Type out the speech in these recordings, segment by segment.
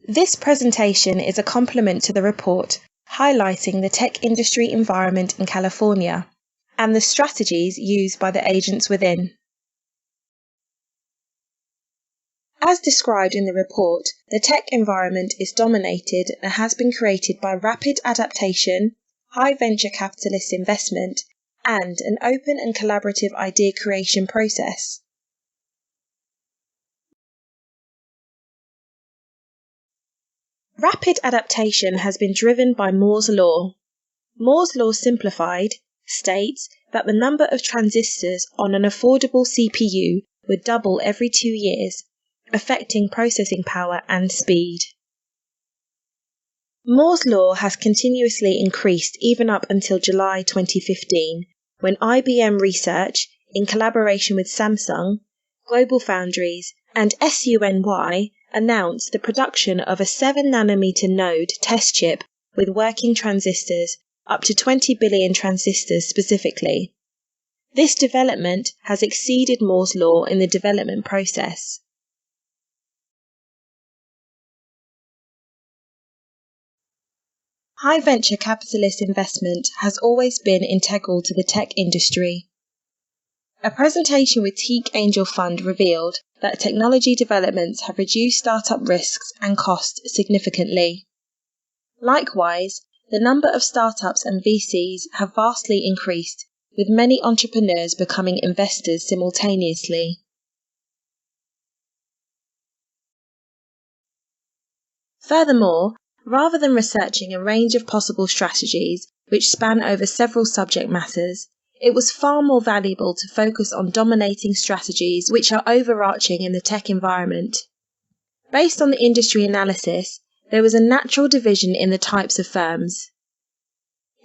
This presentation is a complement to the report highlighting the tech industry environment in California and the strategies used by the agents within. As described in the report, the tech environment is dominated and has been created by rapid adaptation, high venture capitalist investment, and an open and collaborative idea creation process. Rapid adaptation has been driven by Moore's law. Moore's law simplified states that the number of transistors on an affordable CPU would double every 2 years, affecting processing power and speed. Moore's law has continuously increased even up until July 2015, when IBM Research, in collaboration with Samsung, GlobalFoundries, and SUNY, announced the production of a 7nm node test chip with working transistors, up to 20 billion transistors specifically. This development has exceeded Moore's law in the development process. High venture capitalist investment has always been integral to the tech industry. A presentation with Teak Angel Fund revealed that technology developments have reduced startup risks and costs significantly. Likewise, the number of startups and VCs have vastly increased, with many entrepreneurs becoming investors simultaneously. Furthermore, rather than researching a range of possible strategies which span over several subject matters, it was far more valuable to focus on dominating strategies which are overarching in the tech environment. Based on the industry analysis, there was a natural division in the types of firms.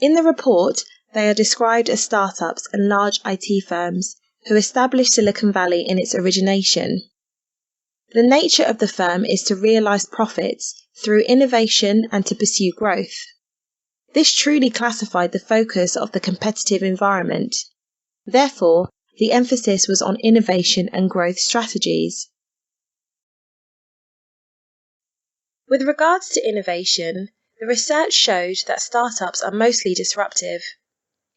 In the report, they are described as startups and large IT firms who established Silicon Valley in its origination. The nature of the firm is to realize profits through innovation and to pursue growth. This truly classified the focus of the competitive environment. Therefore, the emphasis was on innovation and growth strategies. With regards to innovation, the research showed that startups are mostly disruptive.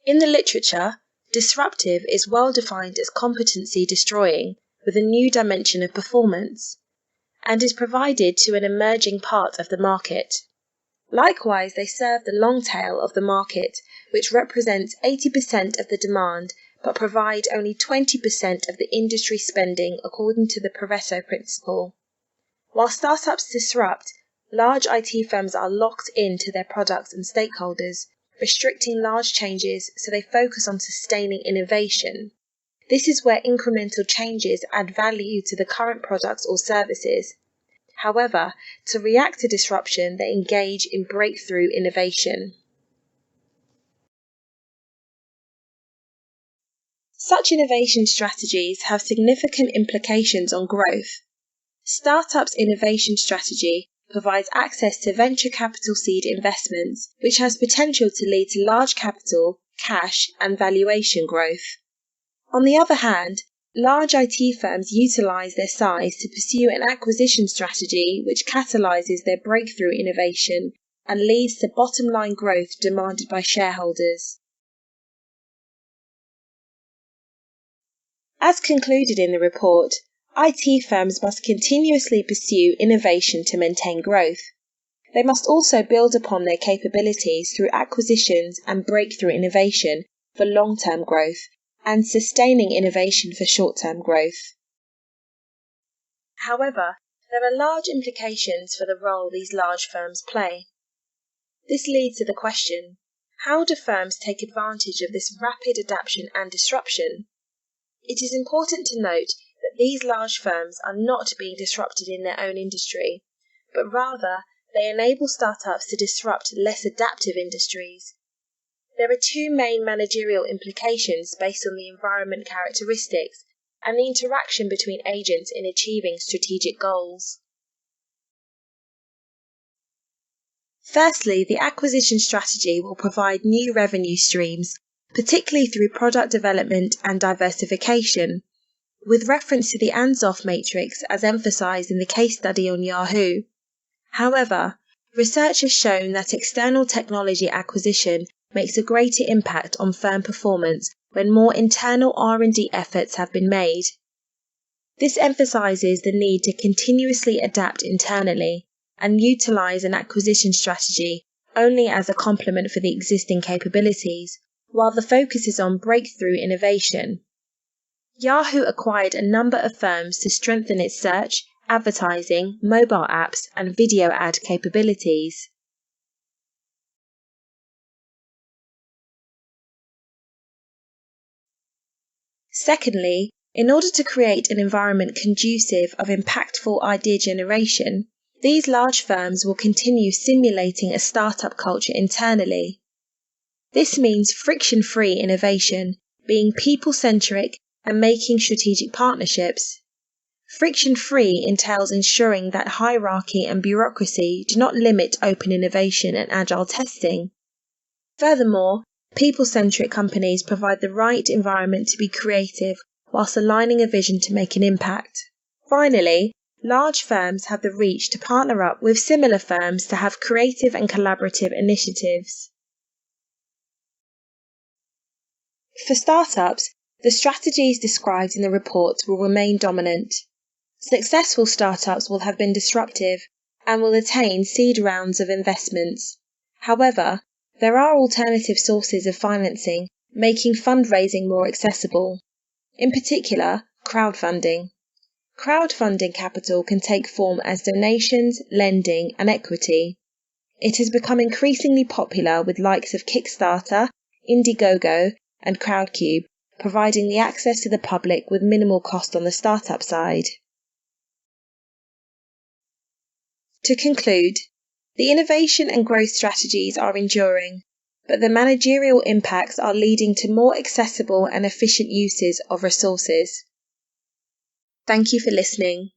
In the literature, disruptive is well defined as competency destroying with a new dimension of performance, and is provided to an emerging part of the market. Likewise, they serve the long tail of the market, which represents 80% of the demand but provide only 20% of the industry spending according to the Pareto principle. While startups disrupt, large IT firms are locked into their products and stakeholders, restricting large changes so they focus on sustaining innovation. This is where incremental changes add value to the current products or services. However, to react to disruption, they engage in breakthrough innovation. Such innovation strategies have significant implications on growth. Startups' innovation strategy provides access to venture capital seed investments, which has potential to lead to large capital, cash, and valuation growth. On the other hand, large IT firms utilize their size to pursue an acquisition strategy which catalyzes their breakthrough innovation and leads to bottom-line growth demanded by shareholders. As concluded in the report, IT firms must continuously pursue innovation to maintain growth. They must also build upon their capabilities through acquisitions and breakthrough innovation for long-term growth, and sustaining innovation for short-term growth. However, there are large implications for the role these large firms play. This leads to the question, how do firms take advantage of this rapid adaptation and disruption? It is important to note that these large firms are not being disrupted in their own industry, but rather they enable startups to disrupt less adaptive industries. There are two main managerial implications based on the environment characteristics and the interaction between agents in achieving strategic goals. Firstly, the acquisition strategy will provide new revenue streams, particularly through product development and diversification, with reference to the Anzoff matrix as emphasized in the case study on Yahoo. However, research has shown that external technology acquisition makes a greater impact on firm performance when more internal R&D efforts have been made. This emphasises the need to continuously adapt internally and utilise an acquisition strategy only as a complement for the existing capabilities, while the focus is on breakthrough innovation. Yahoo acquired a number of firms to strengthen its search, advertising, mobile apps, and video ad capabilities. Secondly, in order to create an environment conducive of impactful idea generation, these large firms will continue simulating a startup culture internally. This means friction-free innovation, being people-centric and making strategic partnerships. Friction-free entails ensuring that hierarchy and bureaucracy do not limit open innovation and agile testing. Furthermore, people-centric companies provide the right environment to be creative whilst aligning a vision to make an impact. Finally, large firms have the reach to partner up with similar firms to have creative and collaborative initiatives. For startups, the strategies described in the report will remain dominant. Successful startups will have been disruptive and will attain seed rounds of investments. However, there are alternative sources of financing, making fundraising more accessible. In particular, crowdfunding. Crowdfunding capital can take form as donations, lending, and equity. It has become increasingly popular with likes of Kickstarter, Indiegogo, and Crowdcube, providing the access to the public with minimal cost on the startup side. To conclude, the innovation and growth strategies are enduring, but the managerial impacts are leading to more accessible and efficient uses of resources. Thank you for listening.